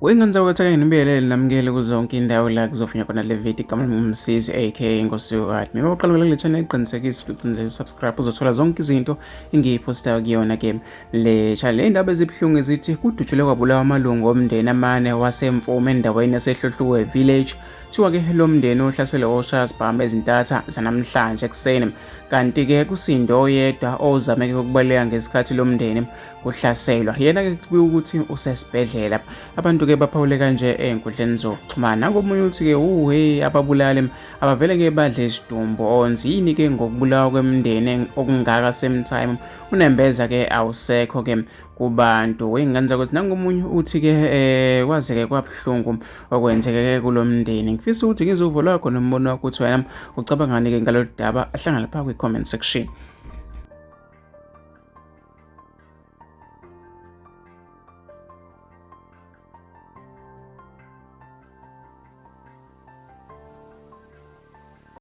Uyingane ukuthi nibiyelele namukele kuzonke indawo la kuzofinywa khona le video igama lami ngumsizi aka Nkosi yoKade. Mina oqala ukulalela channel iqinisekise ukuthi subscribe uzothola zonke izinto engiyiphostayo kuyona ke le channel. Le ndaba ezibhlungu ezithi kudutshulwa kwabulawa amalungu omndeni amane wasemfumo endaweni yaseHluhluku village. Kuthiwa ke lo mndeni ohlasele oshazwa ezintatha zanamhlanje ekseni, kanti ke kusindo oyedwa ozame ukubaleka ngesikhathi lo mndeni kuhlaselwa. Yena ke kubuye ukuthi usesibhedlela. Abantu ke baphawule kanje einkundleni zokuxhumana. Ngomunye uthi ke ababulali abavele ke badle isidumbu onzini ke ngokubulawa kwemndeni okungaka same time unembeza ke awusekho ke kubantu. Uyingane ukuthi nangomunye uthi ke kwazeke kwabhlungu okwenzeke ke kulomndeni. Ngifisa ukuthi ngizuvo lwakho nombono wakho ukuthi wena ucabangani ke ngalolu daba, ahlangana lapha kwi comment section.